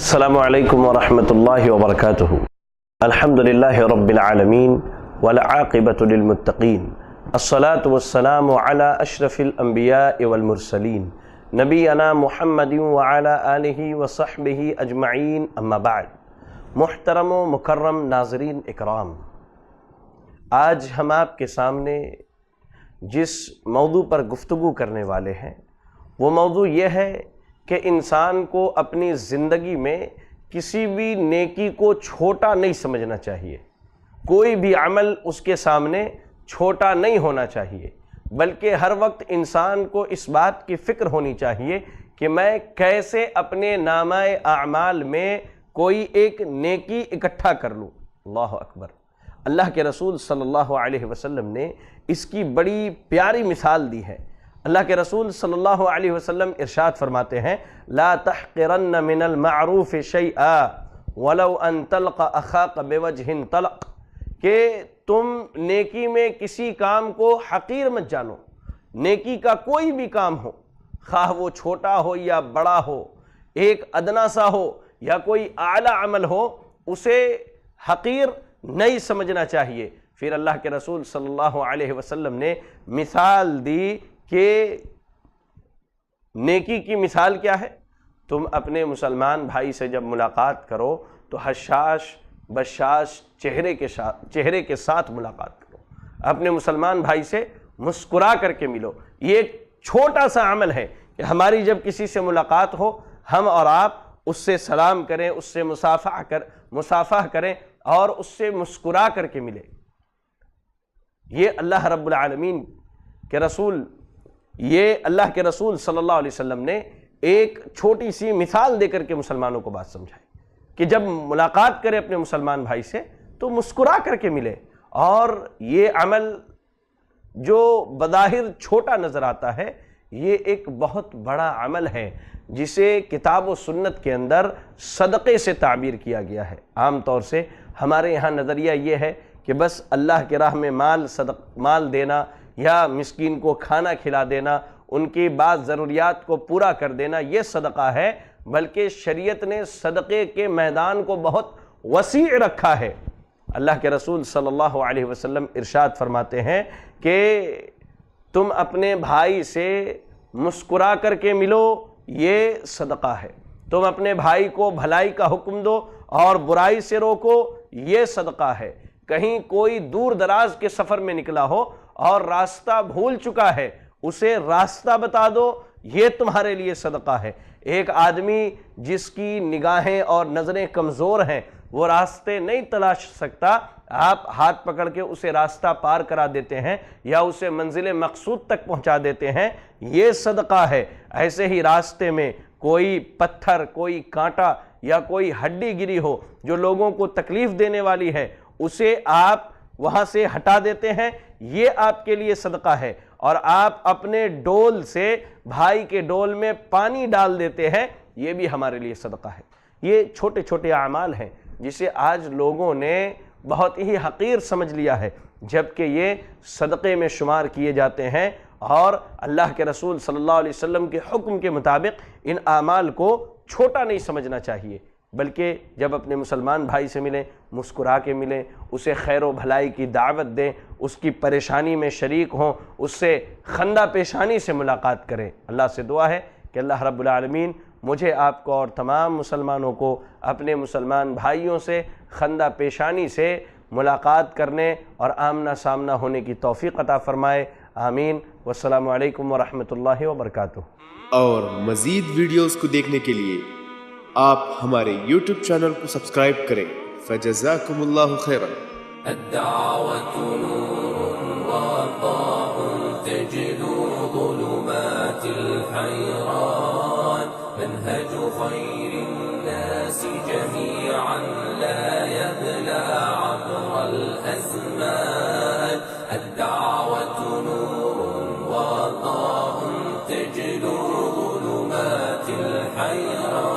السلام علیکم ورحمۃ اللہ وبرکاتہ۔ الحمد للہ رب العالمین والعاقبۃ للمتقین، الصلاۃ والسلام علی اشرف الانبیاء والمرسلین نبینا محمد وعلی آلہ وصحبہ اجمعین، اما بعد۔ محترم و مکرم ناظرین اکرام، آج ہم آپ کے سامنے جس موضوع پر گفتگو کرنے والے ہیں وہ موضوع یہ ہے کہ انسان کو اپنی زندگی میں کسی بھی نیکی کو چھوٹا نہیں سمجھنا چاہیے، کوئی بھی عمل اس کے سامنے چھوٹا نہیں ہونا چاہیے، بلکہ ہر وقت انسان کو اس بات کی فکر ہونی چاہیے کہ میں کیسے اپنے نامہ اعمال میں کوئی ایک نیکی اکٹھا کر لوں۔ اللہ اکبر۔ اللہ کے رسول صلی اللہ علیہ وسلم نے اس کی بڑی پیاری مثال دی ہے۔ اللہ کے رسول صلی اللہ علیہ وسلم ارشاد فرماتے ہیں، لا تحقرن من المعروف شیئا ولو ان تلقى اخاك بوجه طلق، کہ تم نیکی میں کسی کام کو حقیر مت جانو۔ نیکی کا کوئی بھی کام ہو، خواہ وہ چھوٹا ہو یا بڑا ہو، ایک ادنا سا ہو یا کوئی اعلیٰ عمل ہو، اسے حقیر نہیں سمجھنا چاہیے۔ پھر اللہ کے رسول صلی اللہ علیہ وسلم نے مثال دی کہ نیکی کی مثال کیا ہے؟ تم اپنے مسلمان بھائی سے جب ملاقات کرو تو حشاش بشاش چہرے کے ساتھ ملاقات کرو، اپنے مسلمان بھائی سے مسکرا کر کے ملو۔ یہ ایک چھوٹا سا عمل ہے کہ ہماری جب کسی سے ملاقات ہو، ہم اور آپ اس سے سلام کریں، اس سے مصافحہ کریں اور اس سے مسکرا کر کے ملیں۔ یہ اللہ رب العالمین کے رسول، یہ اللہ کے رسول صلی اللہ علیہ وسلم نے ایک چھوٹی سی مثال دے کر کے مسلمانوں کو بات سمجھائی کہ جب ملاقات کرے اپنے مسلمان بھائی سے تو مسکرا کر کے ملے۔ اور یہ عمل جو بظاہر چھوٹا نظر آتا ہے، یہ ایک بہت بڑا عمل ہے جسے کتاب و سنت کے اندر صدقے سے تعبیر کیا گیا ہے۔ عام طور سے ہمارے یہاں نظریہ یہ ہے کہ بس اللہ کے راہ میں مال دینا یا مسکین کو کھانا کھلا دینا، ان کی بعض ضروریات کو پورا کر دینا، یہ صدقہ ہے، بلکہ شریعت نے صدقے کے میدان کو بہت وسیع رکھا ہے۔ اللہ کے رسول صلی اللہ علیہ وسلم ارشاد فرماتے ہیں کہ تم اپنے بھائی سے مسکرا کر کے ملو، یہ صدقہ ہے۔ تم اپنے بھائی کو بھلائی کا حکم دو اور برائی سے روکو، یہ صدقہ ہے۔ کہیں کوئی دور دراز کے سفر میں نکلا ہو اور راستہ بھول چکا ہے، اسے راستہ بتا دو، یہ تمہارے لیے صدقہ ہے۔ ایک آدمی جس کی نگاہیں اور نظریں کمزور ہیں، وہ راستے نہیں تلاش سکتا، آپ ہاتھ پکڑ کے اسے راستہ پار کرا دیتے ہیں یا اسے منزل مقصود تک پہنچا دیتے ہیں، یہ صدقہ ہے۔ ایسے ہی راستے میں کوئی پتھر، کوئی کانٹا یا کوئی ہڈی گری ہو جو لوگوں کو تکلیف دینے والی ہے، اسے آپ وہاں سے ہٹا دیتے ہیں، یہ آپ کے لیے صدقہ ہے۔ اور آپ اپنے ڈول سے بھائی کے ڈول میں پانی ڈال دیتے ہیں، یہ بھی ہمارے لیے صدقہ ہے۔ یہ چھوٹے چھوٹے اعمال ہیں جسے آج لوگوں نے بہت ہی حقیر سمجھ لیا ہے، جبکہ یہ صدقے میں شمار کیے جاتے ہیں۔ اور اللہ کے رسول صلی اللہ علیہ وسلم کے حکم کے مطابق ان اعمال کو چھوٹا نہیں سمجھنا چاہیے، بلکہ جب اپنے مسلمان بھائی سے ملیں، مسکرا کے ملیں، اسے خیر و بھلائی کی دعوت دیں، اس کی پریشانی میں شریک ہوں، اس سے خندہ پیشانی سے ملاقات کریں۔ اللہ سے دعا ہے کہ اللہ رب العالمین مجھے، آپ کو اور تمام مسلمانوں کو اپنے مسلمان بھائیوں سے خندہ پیشانی سے ملاقات کرنے اور آمنا سامنا ہونے کی توفیق عطا فرمائے۔ آمین۔ والسلام علیکم ورحمۃ اللہ وبرکاتہ۔ اور مزید ویڈیوز کو دیکھنے کے لیے آپ ہمارے یوٹیوب چینل کو سبسکرائب کریں۔ فجزاکم اللہ خیرا۔ الدعوة نور وضاء تجلو ظلمات الحيران، منهج خير الناس جميعا لا يبلى عبر الأزمان. الدعوة نور وضاء تجلو ظلمات الحيران.